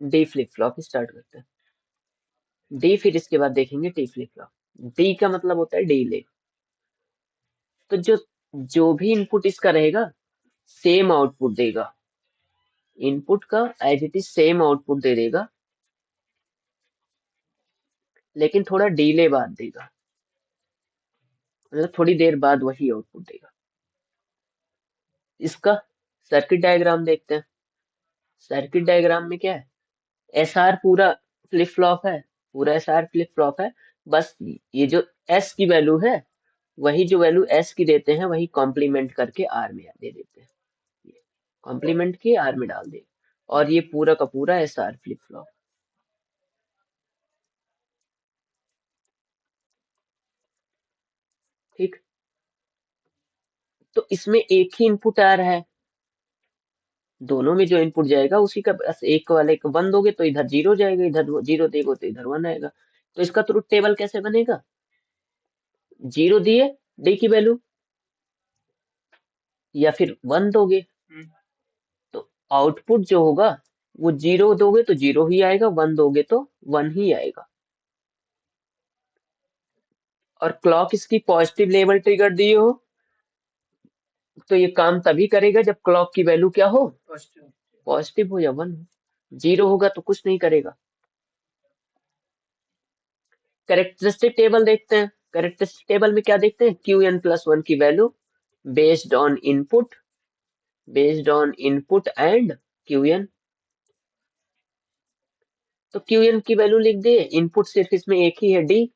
D flip flop start करते हैं। D, फिर इसके बाद देखेंगे टी फ्लिप फ्लॉप। डी का मतलब होता है डीले। तो जो जो भी इनपुट इसका रहेगा सेम आउटपुट देगा। इनपुट का as it is same output दे देगा, लेकिन थोड़ा डीले बाद देगा, मतलब थोड़ी देर बाद वही आउटपुट देगा। इसका सर्किट डायग्राम देखते हैं। सर्किट डायग्राम में क्या है, एसआर पूरा फ्लिप फ्लॉप है, पूरा एसआर फ्लिप फ्लॉप है। बस ये जो एस की वैल्यू है, वही जो वैल्यू एस की देते हैं वही कॉम्प्लीमेंट करके आर में दे देते हैं। कॉम्प्लीमेंट के आर में डाल दे, और ये पूरा का पूरा एसआर फ्लिप फ्लॉप। ठीक, तो इसमें एक ही इनपुट आ रहा है, दोनों में जो इनपुट जाएगा उसी का बस एक वाले का वन दोगे तो इधर जीरो जाएगा, इधर जीरो देगो तो इधर वन आएगा। तो इसका ट्रुथ टेबल कैसे बनेगा, जीरो दिए डी की वैल्यू, या फिर वन दोगे तो आउटपुट जो होगा वो जीरो दोगे तो जीरो ही आएगा, वन दोगे तो वन ही आएगा। और क्लॉक इसकी पॉजिटिव लेवल ट्रिगर दी हो तो ये काम तभी करेगा जब क्लॉक की वैल्यू क्या हो, पॉजिटिव हो या वन हो। जीरो होगा तो कुछ नहीं करेगा। कैरेक्टरिस्टिक टेबल देखते हैं। कैरेक्टरिस्टिक टेबल में क्या देखते हैं, क्यू एन प्लस वन की value based on input, based on input and Q N. तो क्यू एन की वैल्यू लिख दिए, इनपुट सिर्फ इसमें एक ही है डी,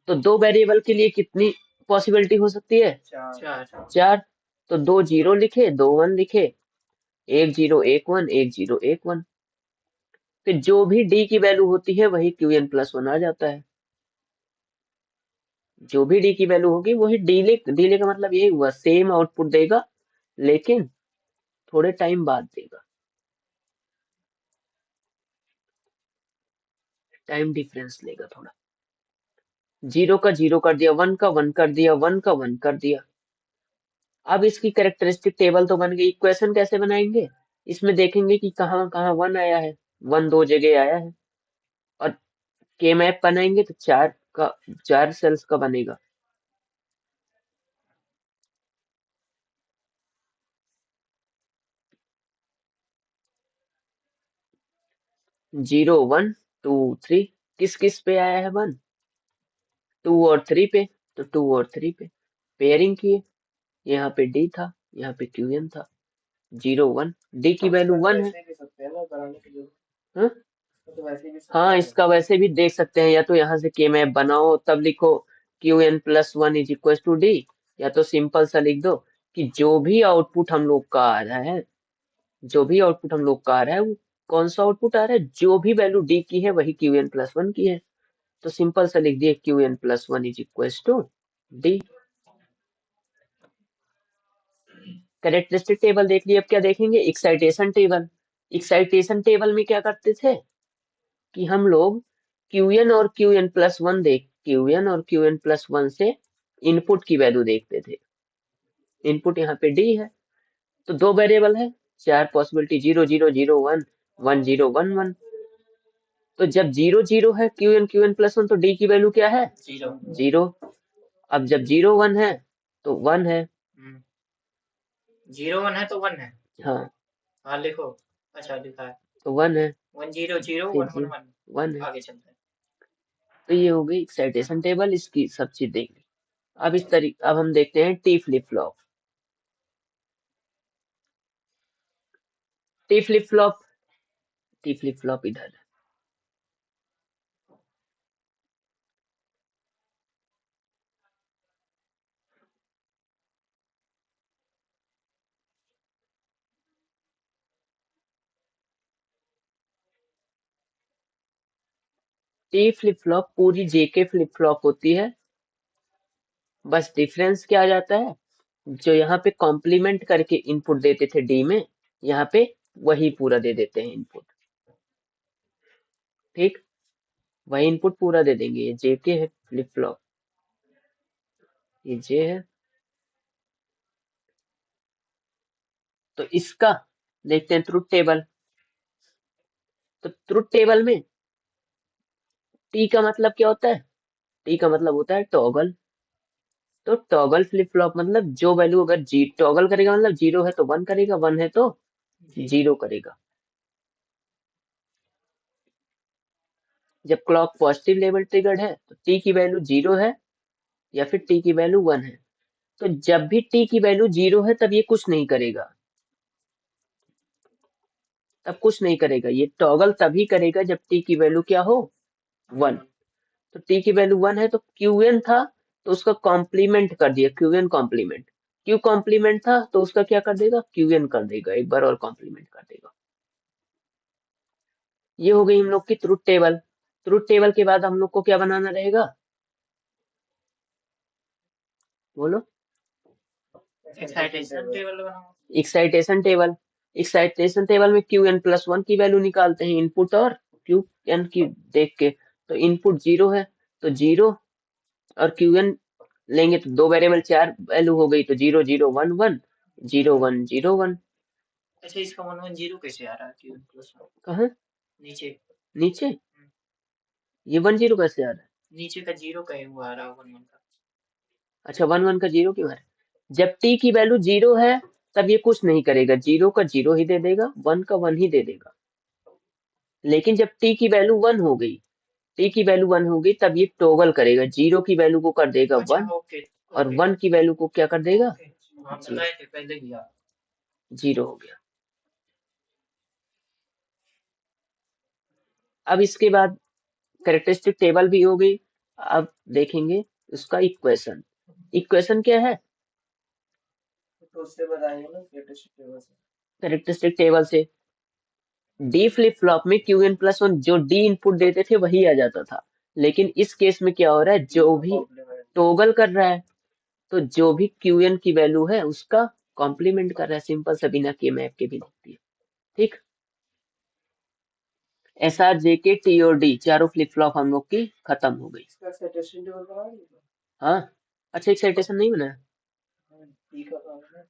तो दो वेरिएबल के लिए कितनी पॉसिबिलिटी हो सकती है, चार। तो दो जीरो लिखे, दो वन लिखे, एक जीरो एक वन, एक जीरो एक वन। फिर जो भी डी की वैल्यू होती है वही क्यू एन प्लस वन आ जाता है। जो भी डी की वैल्यू होगी वही डीले, डीले का मतलब यही हुआ सेम आउटपुट देगा लेकिन थोड़े टाइम बाद देगा, टाइम डिफरेंस लेगा थोड़ा। जीरो का जीरो कर दिया, वन का वन कर दिया, वन का वन कर दिया। अब इसकी कैरेक्टरिस्टिक टेबल तो बन गई, इक्वेशन कैसे बनाएंगे, इसमें देखेंगे कि कहाँ कहाँ वन आया है, वन दो जगह आया है। और के मैप बनाएंगे तो चार का, चार सेल्स का बनेगा। जीरो वन टू थ्री, किस किस पे आया है वन, टू और थ्री पे, तो टू और थ्री पे पेयरिंग किए, यहाँ पे डी था, यहाँ पे क्यू एन था। जीरो वन, डी की वैल्यू वन है। हाँ? हाँ, इसका वैसे भी देख सकते हैं, या तो यहाँ से के मैप बनाओ तब लिखो Q N plus one is equal to D, या तो सिंपल सा लिख दो कि जो भी आउटपुट हम लोग का आ रहा है, जो भी आउटपुट हम लोग का आ रहा है वो कौन सा आउटपुट आ रहा है, जो भी वैल्यू डी की है वही क्यू एन प्लस वन की है। तो सिंपल सा लिख दिए Q N plus one is equal to D. Characteristic table देख लिए, अब क्या देखेंगे, एक्साइटेशन टेबल। एक्साइटेशन टेबल में क्या करते थे कि हम लोग Qn और Qn प्लस वन देख, Qn और Qn प्लस वन से इनपुट की वैल्यू देखते थे। इनपुट यहाँ पे डी है, तो दो वेरिएबल है, चार possibility, zero zero zero one, one zero one one. तो जब जीरो जीरो है Qn प्लस वन, तो डी की वैल्यू क्या है, जीरो। अब जब जीरो वन है तो वन है। जीरो वन है तो वन है, हाँ, हाँ लिखो, अच्छा लिखा है, तो वन है, वन जीरो जीरो फिर वन वन वन, वन है। आगे चलते हैं। तो ये हो गई एक्साइटेशन टेबल, इसकी सब चीज देख ली। अब इस तरीके, अब हम देखते हैं T flip flop. T flip flop, T flip flop इधर है। टी फ्लिप फ्लॉप पूरी जेके फ्लिप फ्लॉप होती है, बस डिफरेंस क्या आ जाता है, जो यहाँ पे कॉम्प्लीमेंट करके इनपुट देते थे डी में, यहाँ पे वही पूरा दे देते हैं इनपुट। ठीक, वही इनपुट पूरा दे देंगे। ये जेके है फ्लिप फ्लॉप, ये जे है। तो इसका देखते हैं ट्रुथ टेबल। तो ट्रुथ टेबल में टी का मतलब क्या होता है? टी का मतलब होता है टॉगल। तो टॉगल फ्लिप फ्लॉप मतलब जो वैल्यू अगर जी टॉगल करेगा मतलब 0 है तो 1 करेगा, 1 है तो जी 0 करेगा। जब क्लॉक पॉजिटिव लेवल ट्रिगर्ड है तो टी की वैल्यू 0 है या फिर टी की वैल्यू 1 है। तो जब भी टी की वैल्यू 0 है तब ये कुछ नहीं करेगा, तब कुछ नहीं करेगा। ये टॉगल तभी करेगा जब टी की वैल्यू क्या हो? 1। तो टी की वैल्यू 1 है तो क्यूएन था तो उसका कॉम्प्लीमेंट कर दिया, क्यूएन कॉम्प्लीमेंट। क्यू कॉम्प्लीमेंट था तो उसका क्या कर देगा? क्यूएन कर देगा, एक बार और कॉम्प्लीमेंट कर देगा। ये हो गई हम लोग की ट्रुथ टेबल। ट्रुथ टेबल के बाद हम लोग को क्या बनाना रहेगा? बोलो। एक्साइटेशन टेबल बनाओ। Excitation table. एक्साइटेशन टेबल में क्यू एन प्लस वन की वैल्यू निकालते हैं, इनपुट और क्यू एन की देख के। तो इनपुट 0 है तो 0 और क्यू एन लेंगे तो दो वेरिएबल 4 वैल्यू हो गई, तो 0 0 1 1 0 1 0 1। अच्छा इसका 1 1 0 कैसे आ रहा है क्यू प्लस 1? कहाँ? नीचे। नीचे? ये 1 0 कैसे आ रहा है? नीचे का 0 कहीं हुआ आ रहा है 1 1 का। अच्छा 1 1 का 0 क्यों आ रहा है? जब टी की वैल्यू 0 है तब ये कुछ नहीं करेगा, 0 का 0 ही दे देगा, 1 का 1 ही दे देगा। लेकिन जब टी की वैल्यू 1 हो गई, टी की वैल्यू 1 होगी तब ये टॉगल करेगा, 0 की वैल्यू को कर देगा अच्छा 1 ओके और ओके 1 की वैल्यू को क्या कर देगा? ओके। हाँ 0। बताए थे पहले भी आप। 0 हो गया। अब इसके बाद कैरेक्टरिस्टिक टेबल भी हो गई। अब देखेंगे उसका इक्वेशन। इक्वेशन क्या है? तो उससे बताएंगे ना कैरेक्टरिस्टिक टेबल से। कैरेक्टरिस्टिक टेबल से डी फ्लिप फ्लॉप में क्यू एन प्लस वन जो डी इनपुट देते थे वही आ जाता था। लेकिन इस केस में क्या हो रहा है? जो भी टॉगल कर रहा है तो जो भी क्यू एन की वैल्यू है उसका कॉम्प्लीमेंट कर रहा है, सिंपल सा, बिना के मैप के भी लिखती है। ठीक। एस आर जे के टी और डी चारों फ्लिप फ्लॉप हम लोग की खत्म हो गई। इसका एक्साइटेशन टेबल बना लीजिए। हाँ। अच्छा एक्साइटेशन नहीं बना है? ठीक है तो है।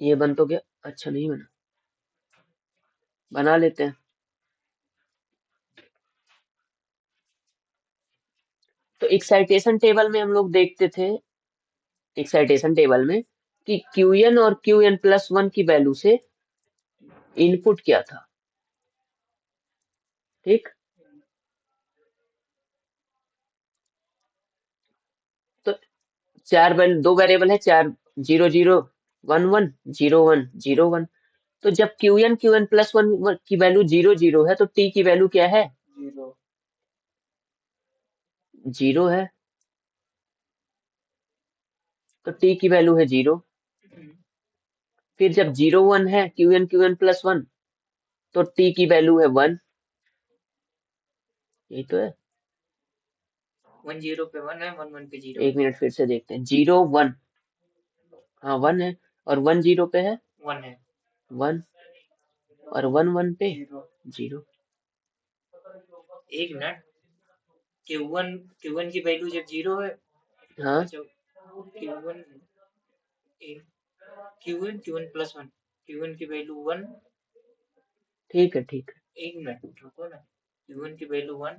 ये बन तो गया। अच्छा नहीं बना, बना लेते हैं। तो एक्साइटेशन टेबल में हम लोग देखते थे, एक्साइटेशन टेबल में कि क्यू एन और क्यू एन प्लस वन की वैल्यू से इनपुट क्या था। ठीक। तो चार वैल्यू, दो वेरिएबल है, चार, 0 0 1 1 0 1 0 1। तो जब क्यू एन प्लस वन की वैल्यू 0 0 है तो टी की वैल्यू क्या है? 0 है तो टी की वैल्यू है 0। फिर जब 0 1 है क्यू एन प्लस वन तो टी की वैल्यू है 1। यही तो है। 1 0 पे 1 है 1 1 पे 0 एक मिनट फिर से देखते हैं। 0 1, हाँ 1 है, और 1 0 पे है 1 है 1, और 1 1 पे 0। एक मिनट। Q1 की वैल्यू जब 0 है। हाँ अच्छा Q1 Q1 प्लस 1 Q1 की वैल्यू 1। ठीक है ठीक है। एक मिनट रुको ना। Q1 की वैल्यू 1